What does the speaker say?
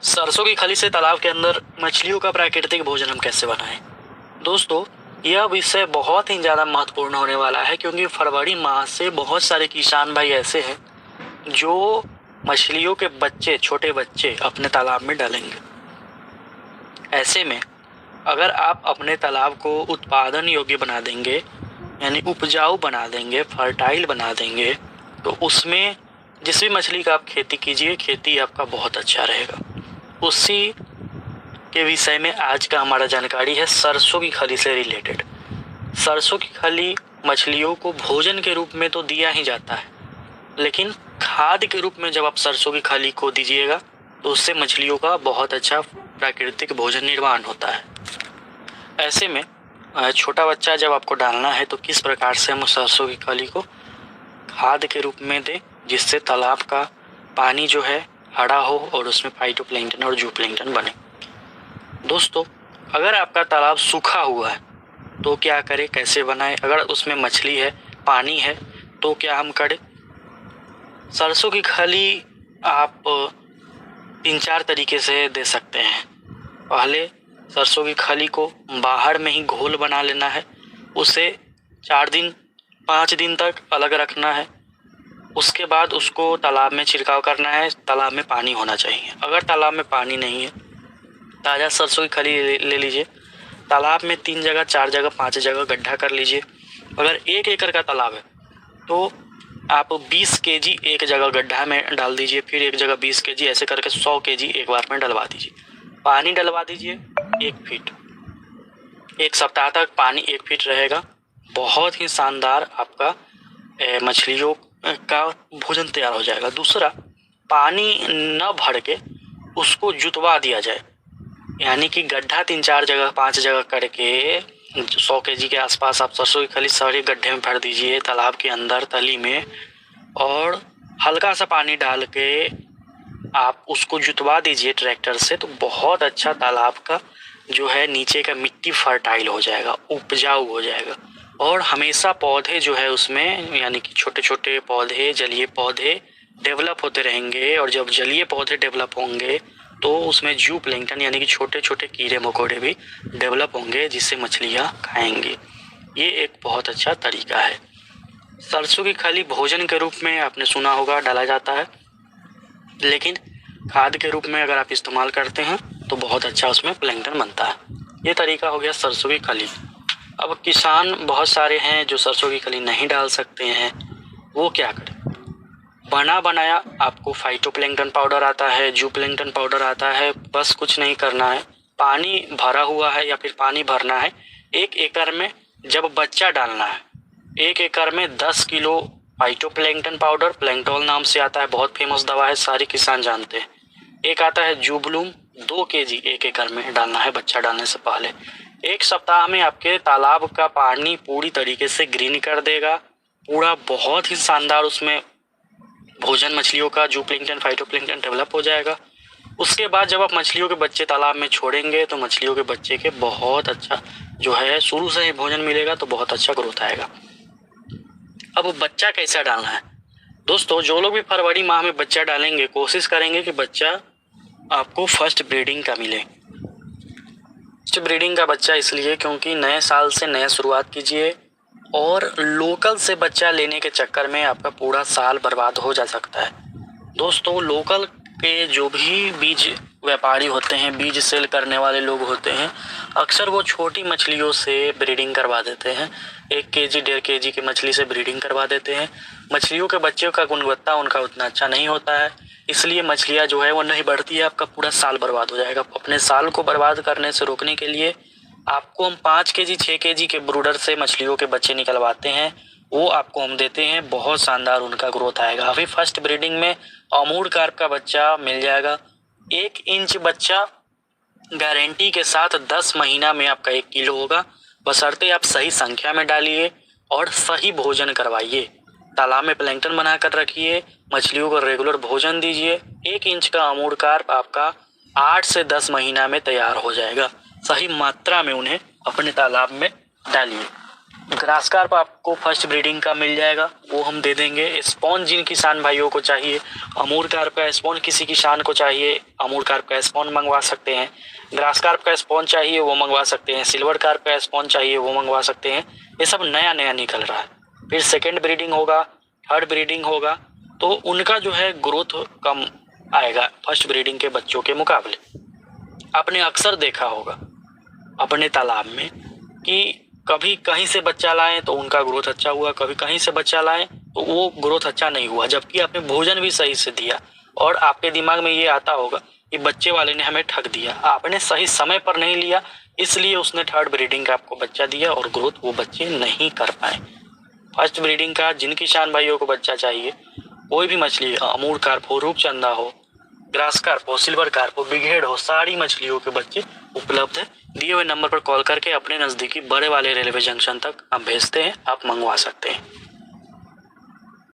सरसों की खली से तालाब के अंदर मछलियों का प्राकृतिक भोजन हम कैसे बनाएं। दोस्तों, यह विषय बहुत ही ज़्यादा महत्वपूर्ण होने वाला है क्योंकि फरवरी माह से बहुत सारे किसान भाई ऐसे हैं जो मछलियों के बच्चे, छोटे बच्चे अपने तालाब में डालेंगे। ऐसे में अगर आप अपने तालाब को उत्पादन योग्य बना देंगे, यानी उपजाऊ बना देंगे, फर्टाइल बना देंगे, तो उसमें जिस भी मछली का आप खेती कीजिए, खेती आपका बहुत अच्छा रहेगा। उसी के विषय में आज का हमारा जानकारी है सरसों की खली से रिलेटेड। सरसों की खली मछलियों को भोजन के रूप में तो दिया ही जाता है, लेकिन खाद के रूप में जब आप सरसों की खली को दीजिएगा तो उससे मछलियों का बहुत अच्छा प्राकृतिक भोजन निर्माण होता है। ऐसे में छोटा बच्चा जब आपको डालना है तो किस प्रकार से हम सरसों की खली को खाद के रूप में दें जिससे तालाब का पानी जो है हरा हो और उसमें फाइटोप्लैंक्टन और जूप्लैंक्टन बने। दोस्तों, अगर आपका तालाब सूखा हुआ है तो क्या करें, कैसे बनाएं? अगर उसमें मछली है, पानी है, तो क्या हम करें? सरसों की खली आप 3-4 तरीके से दे सकते हैं। पहले सरसों की खली को बाहर में ही घोल बना लेना है, उसे 4-5 दिन तक अलग रखना है। उसके बाद उसको तालाब में छिड़काव करना है। तालाब में पानी होना चाहिए। अगर तालाब में पानी नहीं है, ताज़ा सरसों की खली ले लीजिए। तालाब में 3 जगह, 4 जगह, 5 जगह गड्ढा कर लीजिए। अगर 1 एकड़ का तालाब है तो आप 20 केजी एक जगह गड्ढा में डाल दीजिए, फिर एक जगह 20 केजी, ऐसे करके 100 केजी एक बार में डलवा दीजिए। पानी डलवा दीजिए 1 फीट। 1 सप्ताह तक पानी 1 फीट रहेगा। बहुत ही शानदार आपका मछलियों का भोजन तैयार हो जाएगा। दूसरा, पानी न भर के उसको जुतवा दिया जाए, यानी कि गड्ढा 3-4 जगह, 5 जगह करके 100 केजी के आसपास आप सरसों की खली सारे गड्ढे में भर दीजिए तालाब के अंदर तली में, और हल्का सा पानी डाल के आप उसको जुतवा दीजिए ट्रैक्टर से। तो बहुत अच्छा तालाब का जो है नीचे का मिट्टी फर्टाइल हो जाएगा, उपजाऊ हो जाएगा, और हमेशा पौधे जो है उसमें, यानी कि छोटे छोटे पौधे, जलीय पौधे डेवलप होते रहेंगे। और जब जलीय पौधे डेवलप होंगे तो उसमें जूप्लैंक्टन यानी कि छोटे छोटे कीड़े मकोड़े भी डेवलप होंगे जिससे मछलियाँ खाएंगी। ये एक बहुत अच्छा तरीका है। सरसों की खली भोजन के रूप में आपने सुना होगा डाला जाता है, लेकिन खाद के रूप में अगर आप इस्तेमाल करते हैं तो बहुत अच्छा उसमें प्लैंक्टन बनता है। ये तरीका हो गया सरसों की खली। अब किसान बहुत सारे हैं जो सरसों की खली नहीं डाल सकते हैं, वो क्या करें? बना बनाया आपको फाइटोप्लैंक्टन पाउडर आता है, जूप्लैंक्टन पाउडर आता है। बस कुछ नहीं करना है, पानी भरा हुआ है या फिर पानी भरना है। 1 एकड़ में जब बच्चा डालना है, 1 एकड़ में 10 किलो फाइटोप्लैंक्टन पाउडर, प्लैंक्टोल नाम से आता है, बहुत फेमस दवा है, सारे किसान जानते हैं। एक आता है जूबलूम, 2 केजी 1 एकड़ में डालना है बच्चा डालने से पहले। 1 सप्ताह में आपके तालाब का पानी पूरी तरीके से ग्रीन कर देगा। पूरा बहुत ही शानदार उसमें भोजन मछलियों का जूप्लैंक्टन, फाइटोप्लैंक्टन डेवलप हो जाएगा। उसके बाद जब आप मछलियों के बच्चे तालाब में छोड़ेंगे तो मछलियों के बच्चे के बहुत अच्छा जो है शुरू से ही भोजन मिलेगा, तो बहुत अच्छा ग्रोथ आएगा। अब बच्चा कैसा डालना है? दोस्तों, जो लोग भी फरवरी माह में बच्चा डालेंगे, कोशिश करेंगे कि बच्चा आपको फर्स्ट ब्रीडिंग का मिले। फर्स्ट ब्रीडिंग का बच्चा इसलिए क्योंकि नए साल से नया शुरुआत कीजिए, और लोकल से बच्चा लेने के चक्कर में आपका पूरा साल बर्बाद हो जा सकता है। दोस्तों, लोकल के जो भी बीज व्यापारी होते हैं, बीज सेल करने वाले लोग होते हैं, अक्सर वो छोटी मछलियों से ब्रीडिंग करवा देते हैं। 1 केजी 1.5 केजी की मछली से ब्रीडिंग करवा देते हैं। मछलियों के बच्चों का गुणवत्ता उनका उतना अच्छा नहीं होता है, इसलिए मछलियाँ जो है वो नहीं बढ़ती है। आपका पूरा साल बर्बाद हो जाएगा। अपने साल को बर्बाद करने से रोकने के लिए आपको हम 5 केजी 6 केजी के ब्रूडर से मछलियों के बच्चे निकलवाते हैं, वो आपको हम देते हैं। बहुत शानदार उनका ग्रोथ आएगा। अभी फर्स्ट ब्रीडिंग में अमूर कार्प का बच्चा मिल जाएगा। 1 इंच बच्चा गारंटी के साथ 10 महीना में आपका 1 किलो होगा, बशर्ते आप सही संख्या में डालिए और सही भोजन करवाइए। तालाब में प्लैंक्टन बनाकर रखिए, मछलियों को रेगुलर भोजन दीजिए। 1 इंच का अमूर कार्प आपका 8 से 10 महीना में तैयार हो जाएगा। सही मात्रा में उन्हें अपने तालाब में डालिए। ग्रास कार्प आपको फर्स्ट ब्रीडिंग का मिल जाएगा, वो हम दे देंगे। स्पॉन जिन किसान भाइयों को चाहिए, अमूर कार्प का स्पॉन किसी किसान को चाहिए, अमूर कार्प का स्पॉन मंगवा सकते हैं। ग्रास कार्प का स्पॉन चाहिए वो मंगवा सकते हैं। सिल्वर कार्प का स्पॉन चाहिए वो मंगवा सकते हैं। ये सब नया नया निकल रहा है। फिर सेकेंड ब्रीडिंग होगा, थर्ड ब्रीडिंग होगा, तो उनका जो है ग्रोथ कम आएगा फर्स्ट ब्रीडिंग के बच्चों के मुकाबले। आपने अक्सर देखा होगा अपने तालाब में कि कभी कहीं से बच्चा लाएं तो उनका ग्रोथ अच्छा हुआ, कभी कहीं से बच्चा लाएं तो वो ग्रोथ अच्छा नहीं हुआ, जबकि आपने भोजन भी सही से दिया। और आपके दिमाग में ये आता होगा कि बच्चे वाले ने हमें ठग दिया, आपने सही समय पर नहीं लिया, इसलिए उसने थर्ड ब्रीडिंग का आपको बच्चा दिया और ग्रोथ वो बच्चे नहीं कर पाए। फर्स्ट ब्रीडिंग का जिन किसान भाइयों को बच्चा चाहिए, कोई भी मछली, अमूर कार्प हो, रूपचंदा हो, ग्रास कार्प हो, सिल्वर कार्प हो, बिघेड़ हो, सारी मछलियों के बच्चे उपलब्ध है। दिए हुए नंबर पर कॉल करके अपने नजदीकी बड़े वाले रेलवे जंक्शन तक हम भेजते हैं, आप मंगवा सकते हैं।